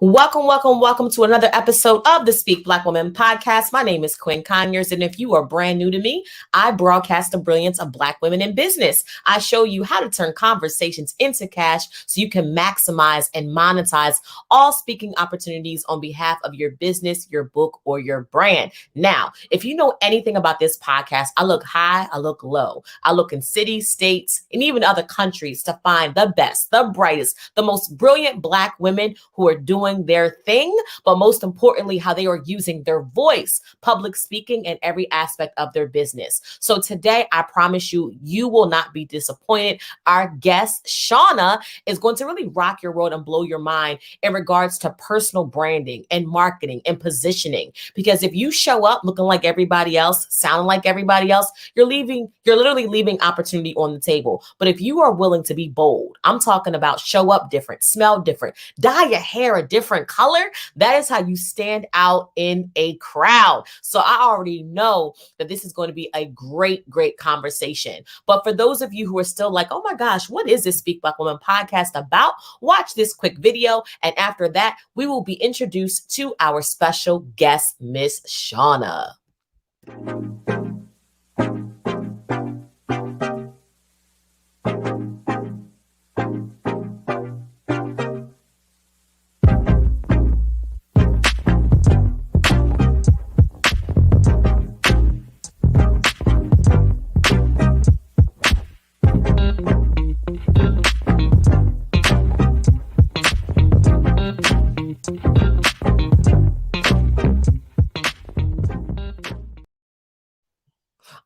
Welcome to another episode of the Speak Black Woman podcast. My name is Quinn Conyers, and if you are brand new to me, I broadcast the brilliance of Black women in business. I show you how to turn conversations into cash so you can maximize and monetize all speaking opportunities on behalf of your business, your book, or your brand. Now, if you know anything about this podcast, I look high, I look low. I look in cities, states, and even other countries to find the best, the brightest, the most brilliant Black women who are doing their thing, but most importantly, how they are using their voice, public speaking, and every aspect of their business. So today, I promise you, you will not be disappointed. Our guest, Shauna, is going to really rock your world and blow your mind in regards to personal branding and marketing and positioning. Because if you show up looking like everybody else, sounding like everybody else, you're literally leaving opportunity on the table. But if you are willing to be bold, I'm talking about show up different, smell different, dye your hair a different color, that is how you stand out in a crowd. So I already know that this is going to be a great conversation. But for those of you who are still like, oh my gosh, what is this Speak Black Woman podcast about? Watch this quick video. And after that, we will be introduced to our special guest, Miss Shauna.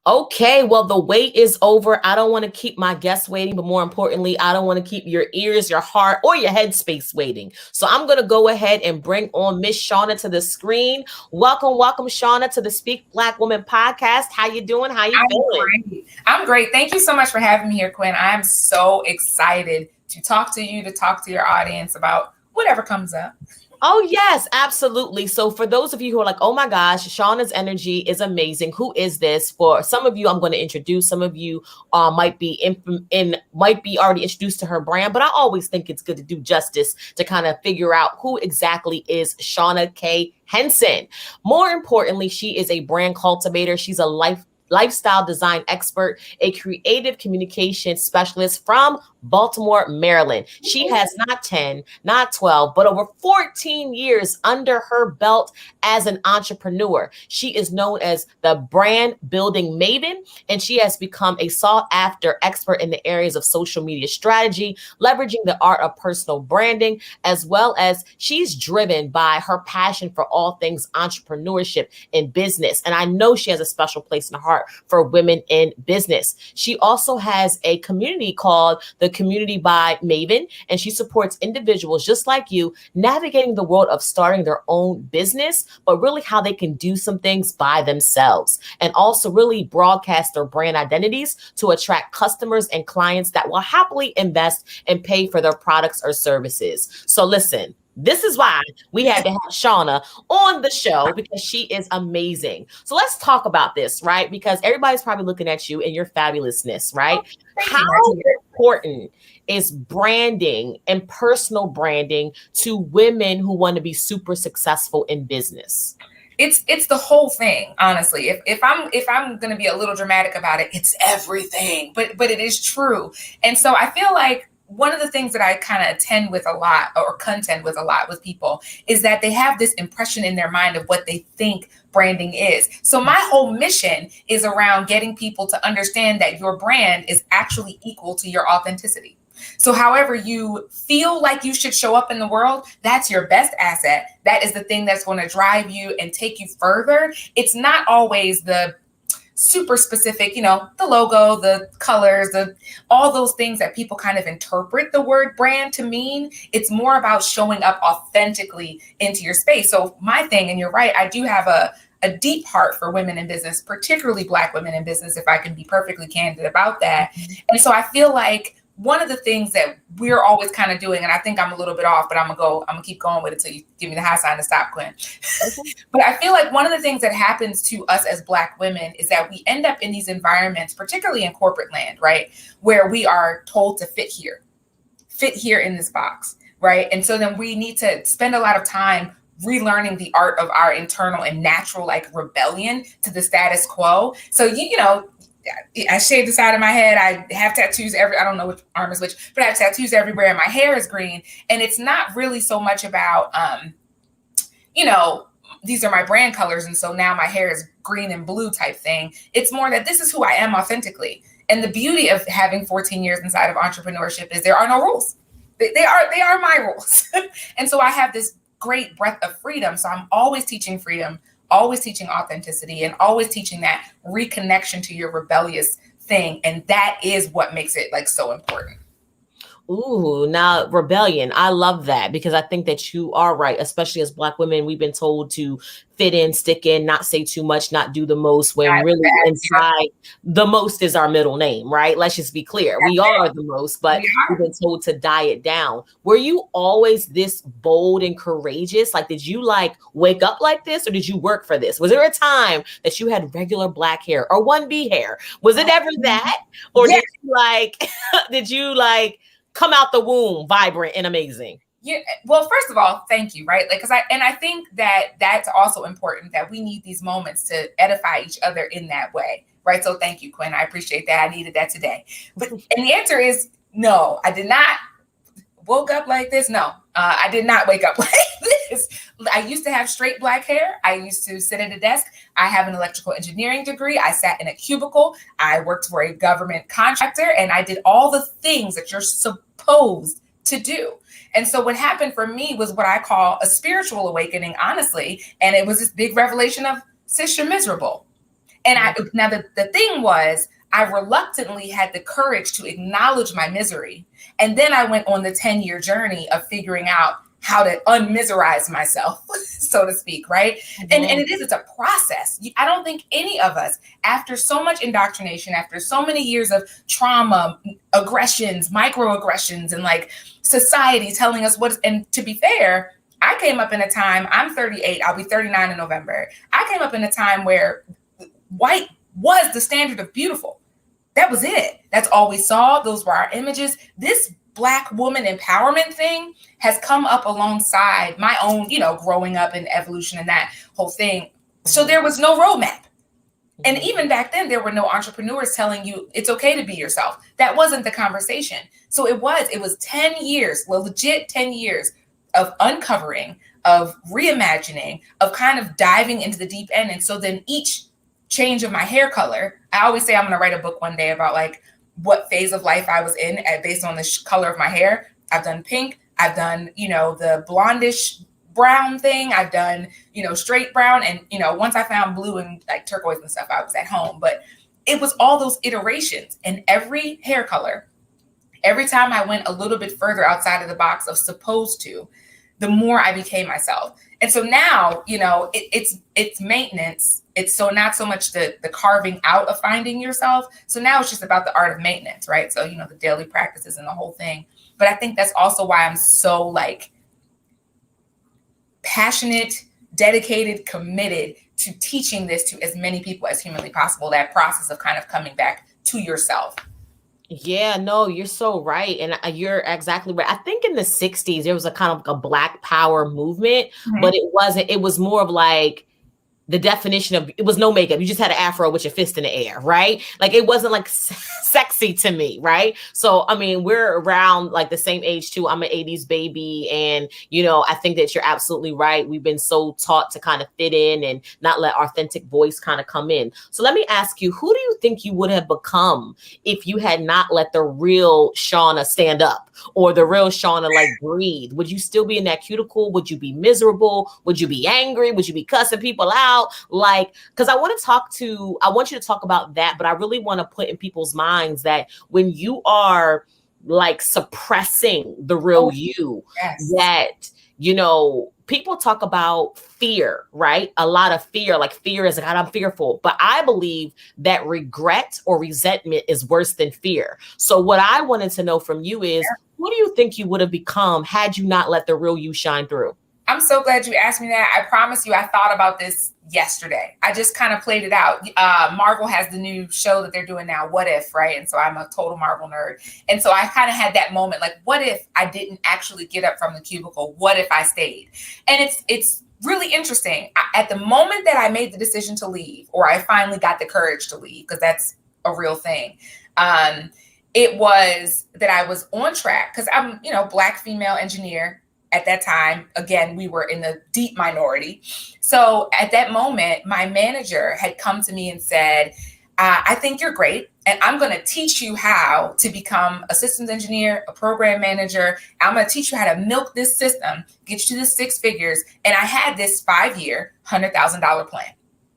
Okay, well, the wait is over. I don't want to keep my guests waiting, but more importantly, I don't want to keep your ears, your heart, or your headspace waiting. So I'm going to go ahead and bring on Miss Shauna to the screen. Welcome, Shauna, to the Speak Black Woman podcast. How you doing? How you feeling? I'm great. Thank you so much for having me here, Quinn. I am so excited to talk to you, to talk to your audience about whatever comes up. Oh, yes, absolutely. So for those of you who are like, oh my gosh, Shauna's energy is amazing. Who is this? For some of you, I'm going to introduce. Some of you might be already introduced to her brand, but I always think it's good to do justice to kind of figure out who exactly is Shauna K. Henson. More importantly, she is a brand cultivator. She's a lifestyle design expert, a creative communication specialist from Baltimore, Maryland. She has not 10, not 12, but over 14 years under her belt as an entrepreneur. She is known as the brand building maven, and she has become a sought after expert in the areas of social media strategy, leveraging the art of personal branding, as well as she's driven by her passion for all things entrepreneurship and business. And I know she has a special place in her heart for women in business. She also has a community called the Community by Maven, and she supports individuals just like you navigating the world of starting their own business, but really how they can do some things by themselves and also really broadcast their brand identities to attract customers and clients that will happily invest and pay for their products or services. So listen, this is why we had to have Shauna on the show, because she is amazing. So let's talk about this, right? Because everybody's probably looking at you and your fabulousness, right? How important is branding and personal branding to women who want to be super successful in business? It's the whole thing, honestly. If I'm going to be a little dramatic about it, it's everything. But it is true. And so I feel like one of the things that I kind of contend with a lot with people is that they have this impression in their mind of what they think branding is. So my whole mission is around getting people to understand that your brand is actually equal to your authenticity. So however you feel like you should show up in the world, that's your best asset. That is the thing that's going to drive you and take you further. It's not always the super specific, the logo, the colors, all those things that people kind of interpret the word brand to mean. It's more about showing up authentically into your space. So my thing, and you're right, I do have a deep heart for women in business, particularly Black women in business, if I can be perfectly candid about that. And so I feel like one of the things that we're always kind of doing, and I think I'm a little bit off, but I'm gonna keep going with it till you give me the high sign to stop, Quinn. But I feel like one of the things that happens to us as Black women is that we end up in these environments, particularly in corporate land, right, where we are told to fit here in this box. right? And so then we need to spend a lot of time relearning the art of our internal and natural like rebellion to the status quo. So you know, I shaved the side of my head. I have tattoos I don't know which arm is which, but I have tattoos everywhere and my hair is green. And it's not really so much about, you know, these are my brand colors. And so now my hair is green and blue type thing. It's more that this is who I am authentically. And the beauty of having 14 years inside of entrepreneurship is there are no rules. They are my rules. And so I have this great breath of freedom. So I'm always teaching freedom, always teaching authenticity, and always teaching that reconnection to your rebellious thing. And that is what makes it like so important. Ooh, now rebellion. I love that because I think that you are right, especially as Black women. We've been told to fit in, stick in, not say too much, not do the most, when really inside the most is our middle name, right? Let's just be clear. We are the most, but we've been told to diet down. Were you always this bold and courageous? Like, did you like wake up like this, or did you work for this? Was there a time that you had regular Black hair or 1B hair? Was it ever that? Or did you like come out the womb vibrant and amazing? Yeah. Well, first of all, thank you. Right. Like, I think that that's also important, that we need these moments to edify each other in that way. Right. So thank you, Quinn. I appreciate that. I needed that today. But, and the answer is no, I did not woke up like this. No, I did not wake up like this. I used to have straight Black hair. I used to sit at a desk. I have an electrical engineering degree. I sat in a cubicle. I worked for a government contractor, and I did all the things that you're supposed to do. And so what happened for me was what I call a spiritual awakening, honestly. And it was this big revelation of, sis, you're miserable. And now the thing was, I reluctantly had the courage to acknowledge my misery. And then I went on the 10-year journey of figuring out how to unmiserize myself, so to speak, right? Mm-hmm. And it's a process. I don't think any of us, after so much indoctrination, after so many years of trauma, aggressions, microaggressions, and like society telling us and to be fair, I came up in a time, I'm 38, I'll be 39 in November. I came up in a time where white was the standard of beautiful. That was it. That's all we saw. Those were our images. This Black woman empowerment thing has come up alongside my own, growing up and evolution and that whole thing. So there was no roadmap. And even back then, there were no entrepreneurs telling you it's okay to be yourself. That wasn't the conversation. So it was 10 years, legit 10 years of uncovering, of reimagining, of kind of diving into the deep end. And so then each change of my hair color, I always say I'm going to write a book one day about like what phase of life I was in based on the color of my hair. I've done pink. I've done, the blondish brown thing. I've done, straight brown. And, once I found blue and like turquoise and stuff, I was at home. But it was all those iterations, and every hair color, every time I went a little bit further outside of the box of supposed to, the more I became myself. And so now, it's maintenance. It's so not so much the carving out of finding yourself. So now it's just about the art of maintenance, right? So, the daily practices and the whole thing. But I think that's also why I'm so like passionate, dedicated, committed to teaching this to as many people as humanly possible, that process of kind of coming back to yourself. Yeah, no, you're so right. And you're exactly right. I think in the 60s, there was a kind of a Black power movement, mm-hmm. but it was more of like the definition of, it was no makeup. You just had an afro with your fist in the air, right? Like it wasn't like sexy to me, right? So, I mean, we're around like the same age too. I'm an 80s baby. And, I think that you're absolutely right. We've been so taught to kind of fit in and not let our authentic voice kind of come in. So let me ask you, who do you think you would have become if you had not let the real Shauna stand up, or the real Shauna like breathe? Would you still be in that cuticle? Would you be miserable? Would you be angry? Would you be cussing people out? Like, because I want you to talk about that, but I really want to put in people's minds that when you are like suppressing the real you, yes. that, people talk about fear, right? A lot of fear, like fear is, God, I'm fearful. But I believe that regret or resentment is worse than fear. So what I wanted to know from you is, who do you think you would have become had you not let the real you shine through? I'm so glad you asked me that. I promise you, I thought about this yesterday. I just kind of played it out. Marvel has the new show that they're doing now, What If, right? And so I'm a total Marvel nerd. And so I kind of had that moment, like, what if I didn't actually get up from the cubicle? What if I stayed? And it's really interesting. At the moment that I made the decision to leave, or I finally got the courage to leave, because that's a real thing, it was that I was on track, because I'm, Black female engineer. At that time, again, we were in the deep minority. So at that moment, my manager had come to me and said, I think you're great, and I'm going to teach you how to become a systems engineer, a program manager. I'm going to teach you how to milk this system, get you to the 6 figures. And I had this 5-year, $100,000 plan.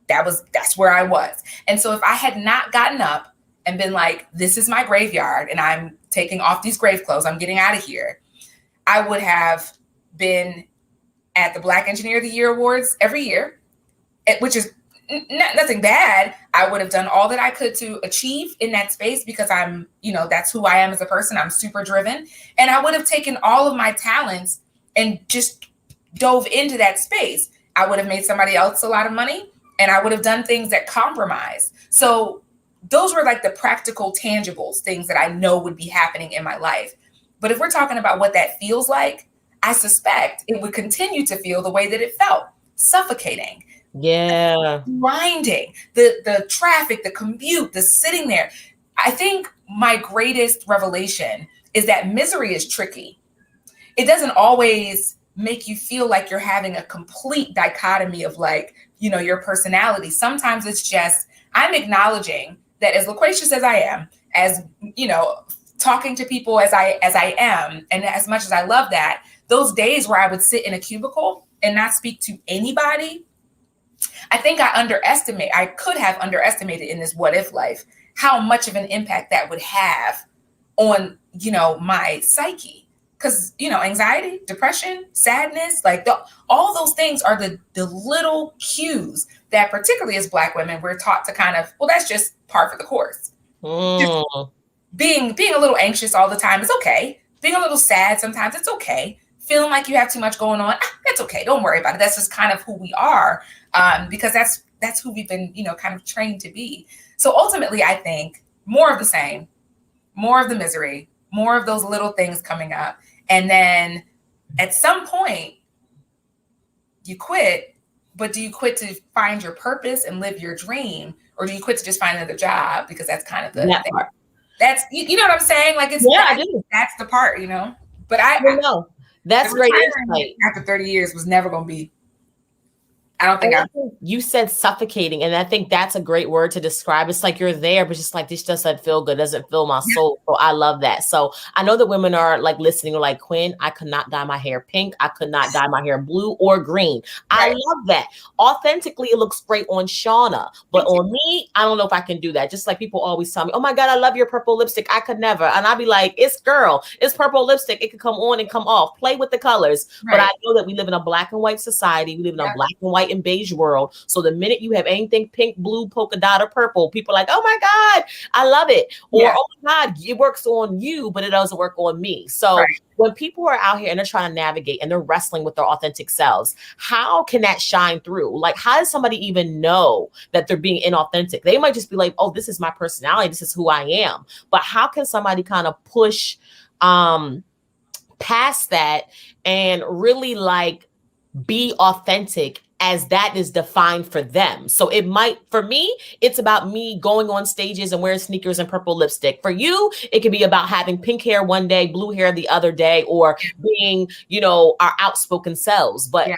That's where I was. And so if I had not gotten up and been like, this is my graveyard, and I'm taking off these grave clothes, I'm getting out of here, I would have been at the Black Engineer of the Year Awards every year, which is nothing bad. I would have done all that I could to achieve in that space, because I'm, that's who I am as a person. I'm super driven. And I would have taken all of my talents and just dove into that space. I would have made somebody else a lot of money, and I would have done things that compromise. So those were like the practical, tangibles, things that I know would be happening in my life. But if we're talking about what that feels like, I suspect it would continue to feel the way that it felt, suffocating. Yeah. Grinding, the traffic, the commute, the sitting there. I think my greatest revelation is that misery is tricky. It doesn't always make you feel like you're having a complete dichotomy of your personality. Sometimes it's just, I'm acknowledging that as loquacious as I am, as, talking to people as I am, and as much as I love that, those days where I would sit in a cubicle and not speak to anybody, I think I could have underestimated in this what if life, how much of an impact that would have on, my psyche. Because, anxiety, depression, sadness, all those things are the little cues that, particularly as Black women, we're taught to kind of, well, that's just par for the course. Being a little anxious all the time is okay. Being a little sad sometimes, it's okay. Feeling like you have too much going on, that's okay. Don't worry about it. That's just kind of who we are, because that's who we've been, kind of trained to be. So ultimately, I think more of the same, more of the misery, more of those little things coming up. And then at some point, you quit. But do you quit to find your purpose and live your dream? Or do you quit to just find another job? Because that's kind of the thing. That's, you know what I'm saying? Like, I do. That's the part, But I know. That's great insight. After 30 years was never going to be, I don't think you said suffocating, and I think that's a great word to describe. It's like you're there, but just like, this doesn't feel good, doesn't fill my soul. So I love that. So I know that women are like listening, like, Quinn, I could not dye my hair pink. I could not dye my hair blue or green. Right. I love that. Authentically, it looks great on Shauna, but on me, I don't know if I can do that. Just like people always tell me, oh my God, I love your purple lipstick. I could never. And I'll be like, it's purple lipstick. It could come on and come off. Play with the colors. Right. But I know that we live in a black and white society. We live in a black and white and beige world. So the minute you have anything pink, blue, polka dot, or purple, people are like, oh my God, I love it. Or, oh my God, it works on you, but it doesn't work on me. So when people are out here and they're trying to navigate and they're wrestling with their authentic selves, how can that shine through? Like, how does somebody even know that they're being inauthentic? They might just be like, oh, this is my personality. This is who I am. But how can somebody kind of push past that and really be authentic as that is defined for them? So it might, for me, it's about me going on stages and wearing sneakers and purple lipstick. For you, it could be about having pink hair one day, blue hair the other day, or being, our outspoken selves. But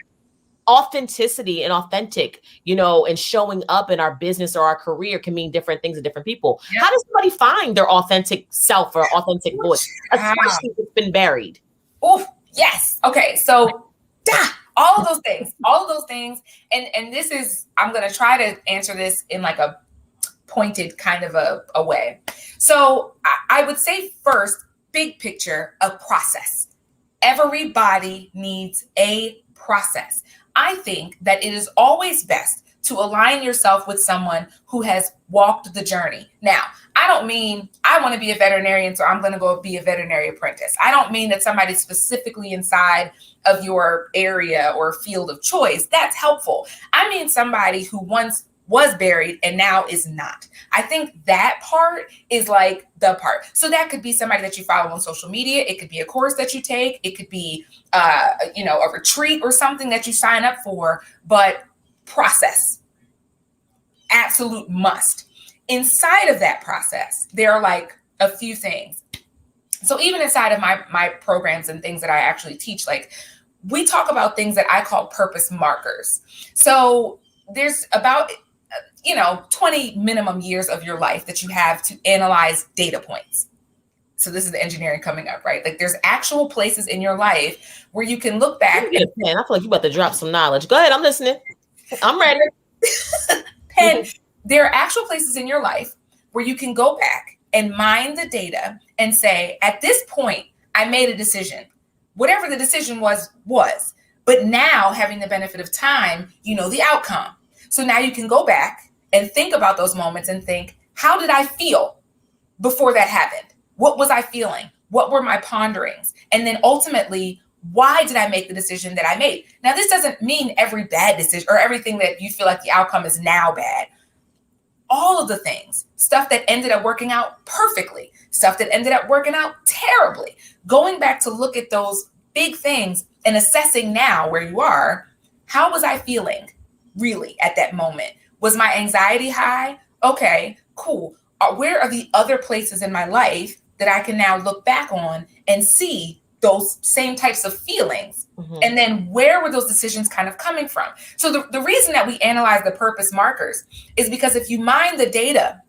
authenticity and authentic, and showing up in our business or our career can mean different things to different people. How does somebody find their authentic self or authentic voice, especially if it's been buried? Oh, yes. Okay. So all of those things. And this is, I'm going to try to answer this in like a pointed kind of a way. So I would say first, big picture, a process. Everybody needs a process. I think that it is always best to align yourself with someone who has walked the journey. Now, I don't mean I want to be a veterinarian, so I'm going to go be a veterinary apprentice. I don't mean that somebody specifically inside of your area or field of choice. That's helpful. I mean somebody who once was buried and now is not. I think that part is like the part. So that could be somebody that you follow on social media. It could be a course that you take. It could be, a retreat or something that you sign up for, but process, absolute must. Inside of that process, there are like a few things. So even inside of my programs and things that I actually teach, like we talk about things that I call purpose markers. So there's about 20 minimum years of your life that you have to analyze data points. So this is the engineering coming up, right? Like there's actual places in your life where you can look back. Man, I feel like you about to drop some knowledge. Go ahead, I'm listening. I'm ready. And there are actual places in your life where you can go back and mine the data and say, at this point, I made a decision. Whatever the decision was. But now having the benefit of time, you know the outcome. So now you can go back and think about those moments and think, how did I feel before that happened? What was I feeling? What were my ponderings? And then ultimately, why did I make the decision that I made? Now, this doesn't mean every bad decision or everything that you feel like the outcome is now bad. All of the things, stuff that ended up working out perfectly, stuff that ended up working out terribly. Going back to look at those big things and assessing now where you are, how was I feeling really at that moment? Was my anxiety high? Okay, cool. Where are the other places in my life that I can now look back on and see those same types of feelings? Mm-hmm. And then where were those decisions kind of coming from? So the reason that we analyze the purpose markers is because if you mine the data,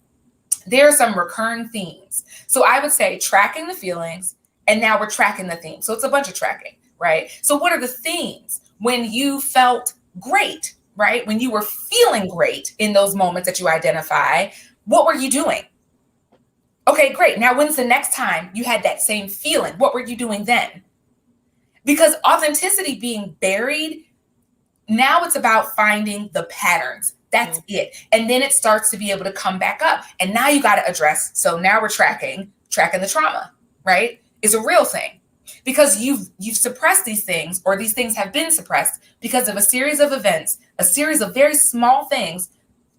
there are some recurring themes. So I would say tracking the feelings, and now we're tracking the themes. So it's a bunch of tracking, right? So what are the themes when you felt great, right? When you were feeling great in those moments that you identify, what were you doing? Okay, great. Now, when's the next time you had that same feeling? What were you doing then? Because authenticity being buried, now it's about finding the patterns. That's it. And then it starts to be able to come back up. And now you got to address. So now we're tracking the trauma, right? It's a real thing. Because you've suppressed these things, or these things have been suppressed because of a series of events, a series of very small things.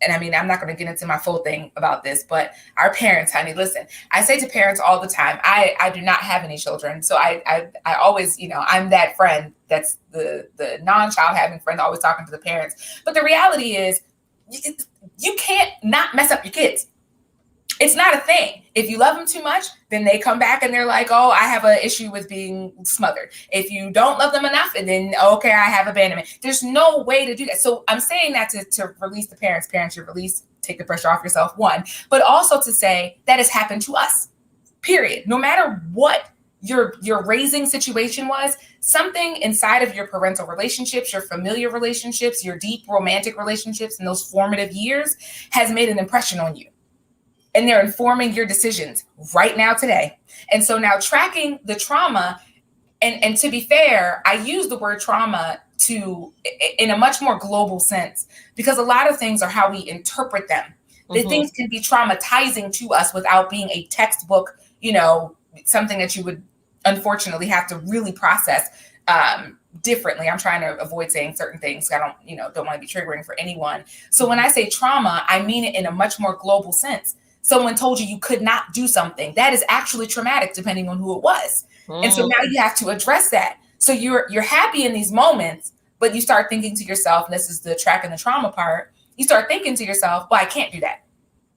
And I mean, I'm not going to get into my full thing about this, but our parents, honey, listen, I say to parents all the time, I do not have any children. So I always, I'm that friend that's the non-child having friend always talking to the parents. But the reality is you can't not mess up your kids. It's not a thing. If you love them too much, then they come back and they're like, oh, I have an issue with being smothered. If you don't love them enough, and then, okay, I have abandonment. There's no way to do that. So I'm saying that to release the parents. Parents should take the pressure off yourself, one, but also to say that has happened to us, period. No matter what your raising situation was, something inside of your parental relationships, your familiar relationships, your deep romantic relationships in those formative years has made an impression on you. And they're informing your decisions right now today. And so now tracking the trauma, and to be fair, I use the word trauma in a much more global sense, because a lot of things are how we interpret them. Mm-hmm. The things can be traumatizing to us without being a textbook, something that you would unfortunately have to really process differently. I'm trying to avoid saying certain things. I don't want to be triggering for anyone. So when I say trauma, I mean it in a much more global sense. Someone told you could not do something. That is actually traumatic, depending on who it was. Mm. And so now you have to address that. So you're happy in these moments, but you start thinking to yourself, and this is the tracking the trauma part, you start thinking to yourself, well, I can't do that.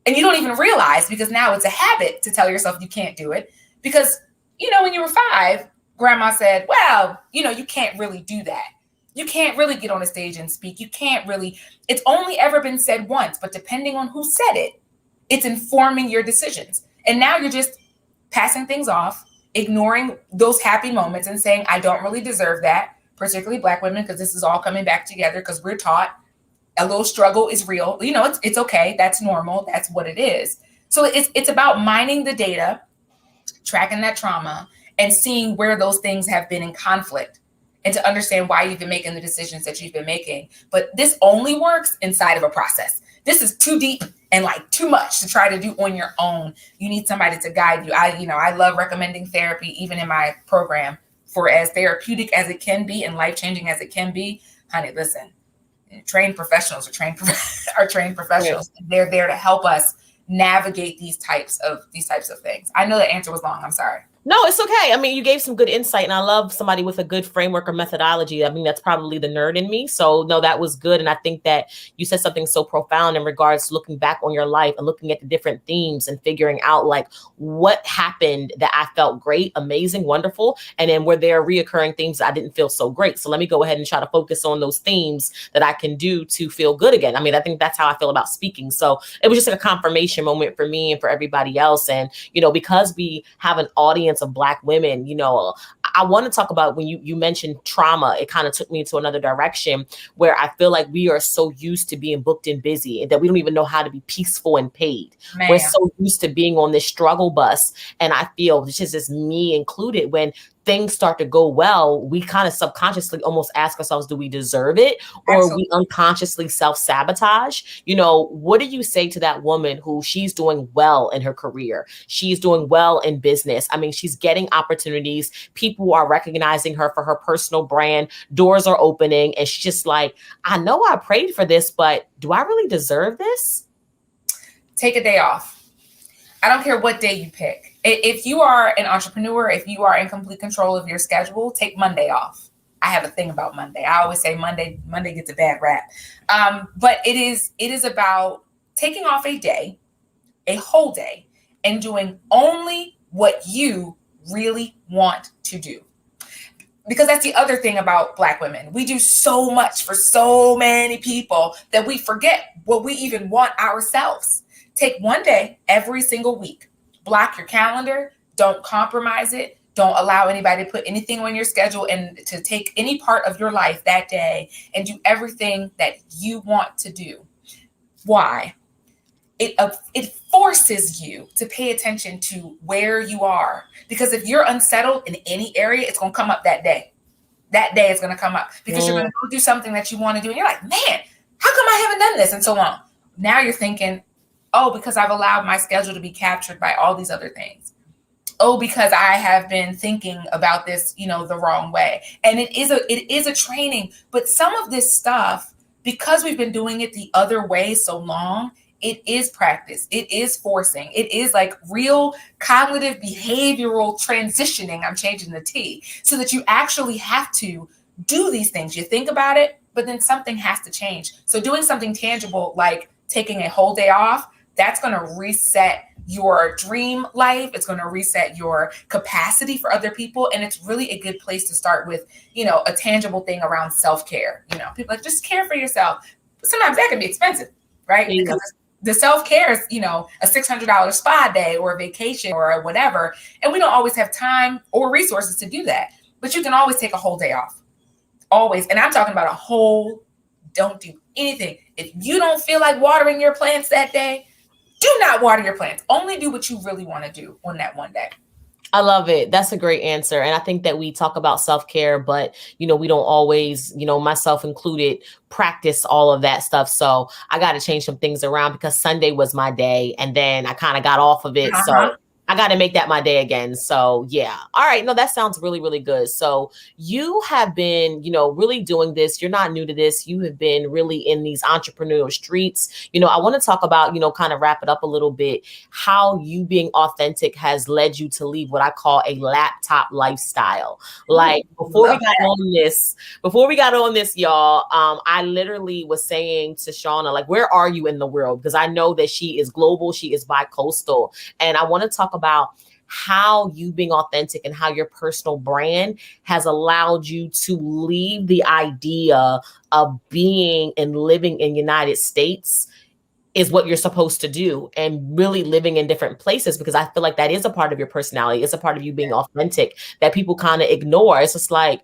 And you don't even realize, because now it's a habit to tell yourself you can't do it. Because, when you were 5, grandma said, well, you can't really do that. You can't really get on a stage and speak. You can't really, it's only ever been said once, but depending on who said it, it's informing your decisions. And now you're just passing things off, ignoring those happy moments and saying, I don't really deserve that, particularly Black women, because this is all coming back together because we're taught a little struggle is real. It's okay. That's normal. That's what it is. So it's about mining the data, tracking that trauma, and seeing where those things have been in conflict. and to understand why you've been making the decisions that you've been making. But this only works inside of a process. This is too deep and like too much to try to do on your own. You need somebody to guide you. I love recommending therapy, even in my program, for as therapeutic as it can be and life-changing as it can be. Honey, listen, trained professionals are trained professionals. Right. They're there to help us navigate these types of things. I know the answer was long. I'm sorry. No, it's okay. I mean, you gave some good insight, and I love somebody with a good framework or methodology. I mean, that's probably the nerd in me. So no, that was good. And I think that you said something so profound in regards to looking back on your life and looking at the different themes and figuring out like what happened that I felt great, amazing, wonderful. And then were there reoccurring themes that I didn't feel so great. So let me go ahead and try to focus on those themes that I can do to feel good again. I mean, I think that's how I feel about speaking. So it was just like a confirmation moment for me and for everybody else. And, because we have an audience of Black women, I want to talk about when you mentioned trauma, it kind of took me into another direction where I feel like we are so used to being booked and busy and that we don't even know how to be peaceful and paid. Man. We're so used to being on this struggle bus. And I feel, this is just me included, when things start to go well, we kind of subconsciously almost ask ourselves, do we deserve it? Or Absolutely. We unconsciously self-sabotage? What do you say to that woman who she's doing well in her career? She's doing well in business. I mean, she's getting opportunities. People are recognizing her for her personal brand. Doors are opening. And she's just like, I know I prayed for this, but do I really deserve this? Take a day off. I don't care what day you pick. If you are an entrepreneur, if you are in complete control of your schedule, take Monday off. I have a thing about Monday. I always say Monday gets a bad rap. But it is about taking off a day, a whole day, and doing only what you really want to do. Because that's the other thing about Black women. We do so much for so many people that we forget what we even want ourselves. Take one day every single week. Block your calendar. Don't compromise it. Don't allow anybody to put anything on your schedule and to take any part of your life that day and do everything that you want to do. Why? It forces you to pay attention to where you are. Because if you're unsettled in any area, it's going to come up that day. That day is going to come up because you're going to go do something that you want to do. And you're like, man, how come I haven't done this in so long? Now you're thinking, oh, because I've allowed my schedule to be captured by all these other things. Oh, because I have been thinking about this, the wrong way. And it is a training. But some of this stuff, because we've been doing it the other way so long, it is practice. It is forcing. It is like real cognitive behavioral transitioning. I'm changing the T so that you actually have to do these things. You think about it, but then something has to change. So doing something tangible, like taking a whole day off, that's going to reset your dream life. It's going to reset your capacity for other people. And it's really a good place to start with, a tangible thing around self-care. People like, just care for yourself. Sometimes that can be expensive, right? Yeah. Because the self-care is, a $600 spa day or a vacation or whatever. And we don't always have time or resources to do that. But you can always take a whole day off. Always. And I'm talking about don't do anything. If you don't feel like watering your plants that day, do not water your plants. Only do what you really want to do on that one day. I love it. That's a great answer. And I think that we talk about self-care, but, we don't always, myself included, practice all of that stuff. So I got to change some things around because Sunday was my day. And then I kind of got off of it. So I got to make that my day again. So yeah. All right. No, that sounds really, really good. So you have been, really doing this. You're not new to this. You have been really in these entrepreneurial streets. I want to talk about, kind of wrap it up a little bit, how you being authentic has led you to leave what I call a laptop lifestyle. Like before we got on this, y'all, I literally was saying to Shauna, like, where are you in the world? Because I know that she is global. She is bi-coastal. And I want to talk about how you being authentic and how your personal brand has allowed you to leave the idea of being and living in United States is what you're supposed to do and really living in different places, because I feel like that is a part of your personality. It's a part of you being authentic that people kind of ignore. It's just like,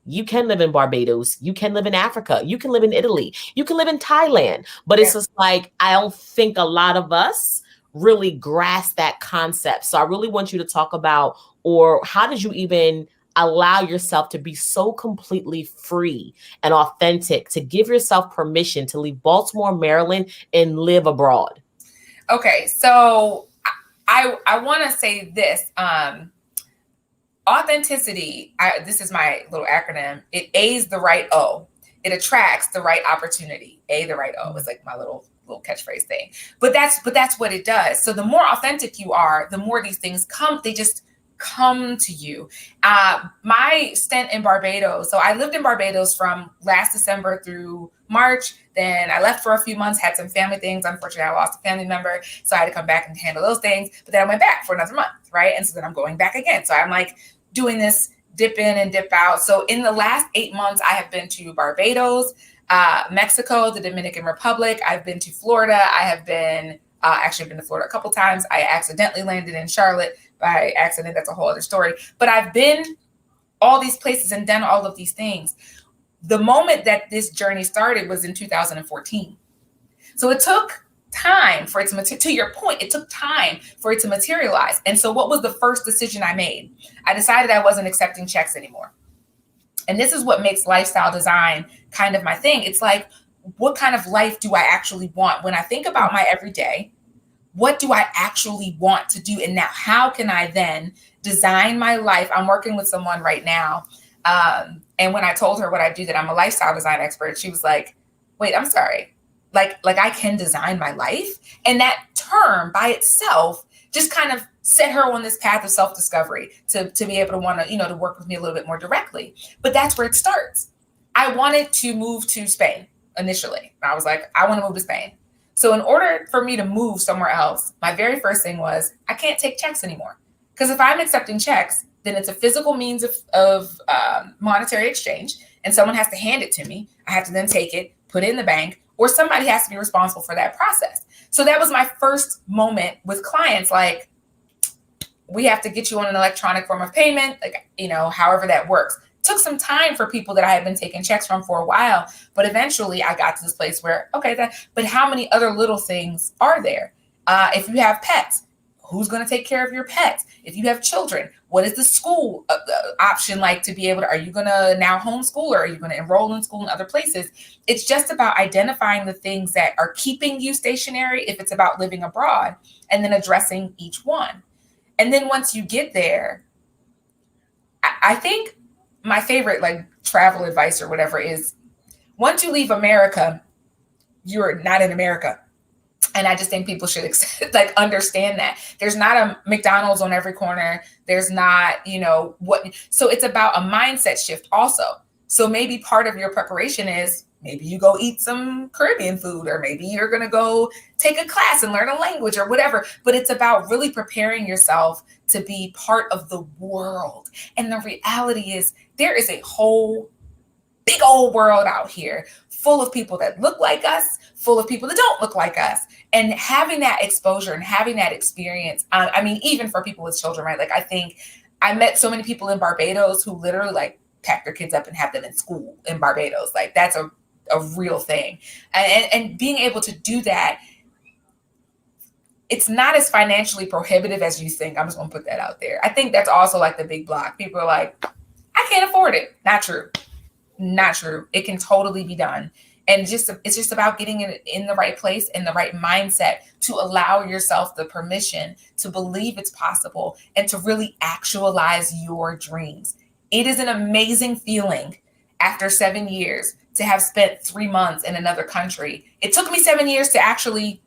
you can live in Barbados. You can live in Africa. You can live in Italy. You can live in Thailand. But it's just like, I don't think a lot of us really grasp that concept. So I really want you to talk about, or how did you even allow yourself to be so completely free and authentic, to give yourself permission to leave Baltimore, Maryland, and live abroad? Okay, so I want to say this. Authenticity, this is my little acronym. It A's the right O. It attracts the right opportunity. A, the right O is like my little catchphrase thing. But that's what it does. So the more authentic you are, the more these things come. They just come to you. My stint in Barbados. So I lived in Barbados from last December through March. Then I left for a few months, had some family things. Unfortunately, I lost a family member. So I had to come back and handle those things. But then I went back for another month, right? And so then I'm going back again. So I'm like doing this dip in and dip out. So in the last 8 months, I have been to Barbados, Mexico, the Dominican Republic. I've been to Florida. I have been actually been to Florida a couple times. I accidentally landed in Charlotte by accident. That's a whole other story. But I've been all these places and done all of these things. The moment that this journey started was in 2014. So it took time for it to your point, it took time for it to materialize. And so what was the first decision I made? I decided I wasn't accepting checks anymore. And this is what makes lifestyle design kind of my thing. It's like, what kind of life do I actually want? When I think about my everyday, what do I actually want to do? And now how can I then design my life? I'm working with someone right now. And when I told her what I do, that I'm a lifestyle design expert, she was like, wait, I'm sorry. Like I can design my life. And that term by itself just kind of set her on this path of self-discovery to be able to want to, to work with me a little bit more directly. But that's where it starts. I wanted to move to Spain initially. I was like, I want to move to Spain. So in order for me to move somewhere else, my very first thing was, I can't take checks anymore. Because if I'm accepting checks, then it's a physical means of monetary exchange, and someone has to hand it to me. I have to then take it, put it in the bank, or somebody has to be responsible for that process. So that was my first moment with clients, like, we have to get you on an electronic form of payment, like, however that works. Took some time for people that I had been taking checks from for a while, but eventually I got to this place where, but how many other little things are there? If you have pets, who's going to take care of your pets? If you have children, what is the school option like to be able to, are you going to now homeschool, or are you going to enroll in school in other places? It's just about identifying the things that are keeping you stationary if it's about living abroad, and then addressing each one. And then once you get there, I think my favorite travel advice or whatever is, once you leave America, you're not in America. And I just think people should understand that there's not a McDonald's on every corner. There's not, so it's about a mindset shift also. So maybe part of your preparation is, maybe you go eat some Caribbean food, or maybe you're going to go take a class and learn a language or whatever. But it's about really preparing yourself to be part of the world. And the reality is, there is a whole big old world out here full of people that look like us, full of people that don't look like us. And having that exposure and having that experience, even for people with children, right? I think I met so many people in Barbados who literally pack their kids up and have them in school in Barbados. That's a real thing. And being able to do that, it's not as financially prohibitive as you think. I'm just going to put that out there. I think that's also the big block. People are like, I can't afford it. Not true. Not true. It can totally be done. And it's just about getting it in the right place, in the right mindset, to allow yourself the permission to believe it's possible and to really actualize your dreams. It is an amazing feeling after 7 years to have spent 3 months in another country. It took me 7 years to actually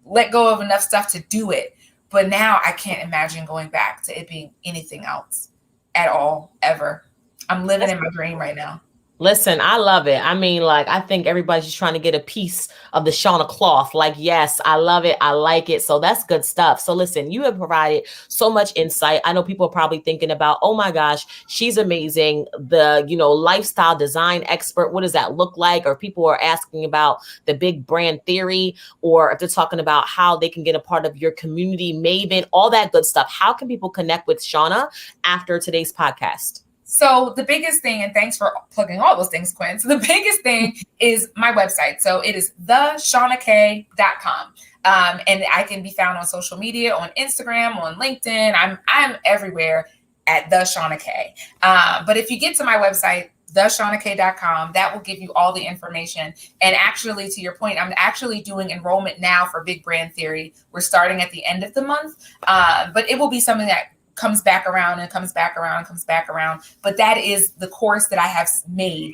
let go of enough stuff to do it. But now I can't imagine going back to it being anything else at all, ever. I'm living in my dream right now. Listen, I love it. I think everybody's just trying to get a piece of the Shauna cloth. Yes, I love it. I like it. So that's good stuff. So listen, you have provided so much insight. I know people are probably thinking about, oh my gosh, she's amazing. The, lifestyle design expert. What does that look like? Or people are asking about the big brand theory, or if they're talking about how they can get a part of your community maven, all that good stuff. How can people connect with Shauna after today's podcast? So the biggest thing, and thanks for plugging all those things, Quinn. So the biggest thing is my website. So it is theshaunak.com. And I can be found on social media, on Instagram, on LinkedIn. I'm everywhere. at the Shauna K. But if you get to my website, theshaunak.com, that will give you all the information. And actually, to your point, I'm actually doing enrollment now for Big Brand Theory. We're starting at the end of the month, but it will be something that comes back around and comes back around and comes back around. But that is the course that I have made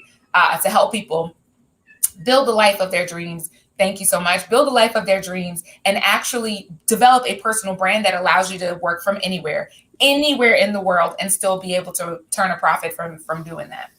to help people build the life of their dreams. Thank you so much. Build a life of their dreams and actually develop a personal brand that allows you to work from anywhere in the world and still be able to turn a profit from doing that.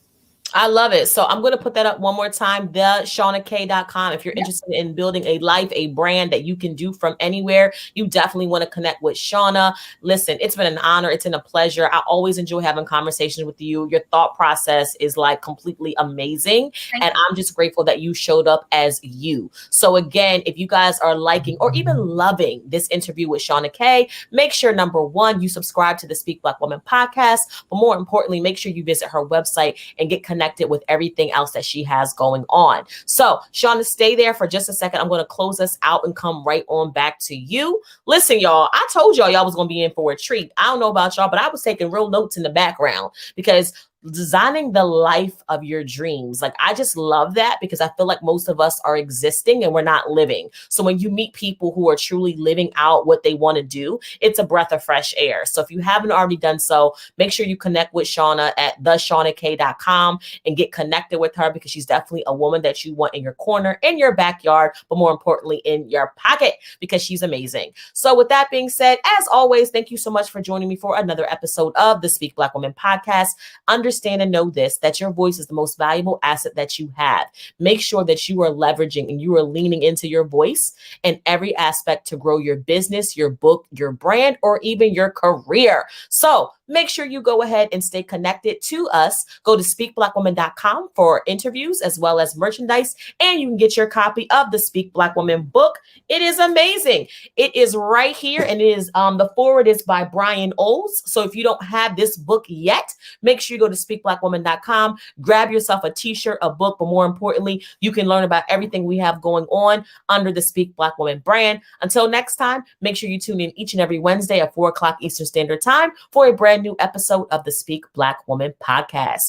I love it. So I'm going to put that up one more time, theshaunak.com. If you're interested in building a life, a brand that you can do from anywhere, you definitely want to connect with Shauna. Listen, it's been an honor. It's been a pleasure. I always enjoy having conversations with you. Your thought process is like completely amazing. And I'm just grateful that you showed up as you. So again, if you guys are liking or even loving this interview with Shauna K, make sure, number one, you subscribe to the Speak Black Woman podcast. But more importantly, make sure you visit her website and get connected with everything else that she has going on. So Shauna, stay there for just a second. I'm going to close us out and come right on back to you. Listen, y'all, I told y'all was going to be in for a treat. I don't know about y'all, but I was taking real notes in the background because designing the life of your dreams. Like, I just love that because I feel like most of us are existing and we're not living. So when you meet people who are truly living out what they want to do, it's a breath of fresh air. So if you haven't already done so, make sure you connect with Shauna at theshaunak.com and get connected with her because she's definitely a woman that you want in your corner, in your backyard, but more importantly, in your pocket because she's amazing. So with that being said, as always, thank you so much for joining me for another episode of the Speak Black Woman podcast. Understand and know this, that your voice is the most valuable asset that you have. Make sure that you are leveraging and you are leaning into your voice in every aspect to grow your business, your book, your brand, or even your career. So make sure you go ahead and stay connected to us. Go to speakblackwoman.com for interviews as well as merchandise, and you can get your copy of the Speak Black Woman book. It is amazing. It is right here, and it is the forward is by Brian Oles. So if you don't have this book yet, make sure you go to speakblackwoman.com, grab yourself a t-shirt, a book, but more importantly, you can learn about everything we have going on under the Speak Black Woman brand. Until next time, make sure you tune in each and every Wednesday at 4 o'clock Eastern Standard Time for a brand new episode of the Speak Black Woman podcast.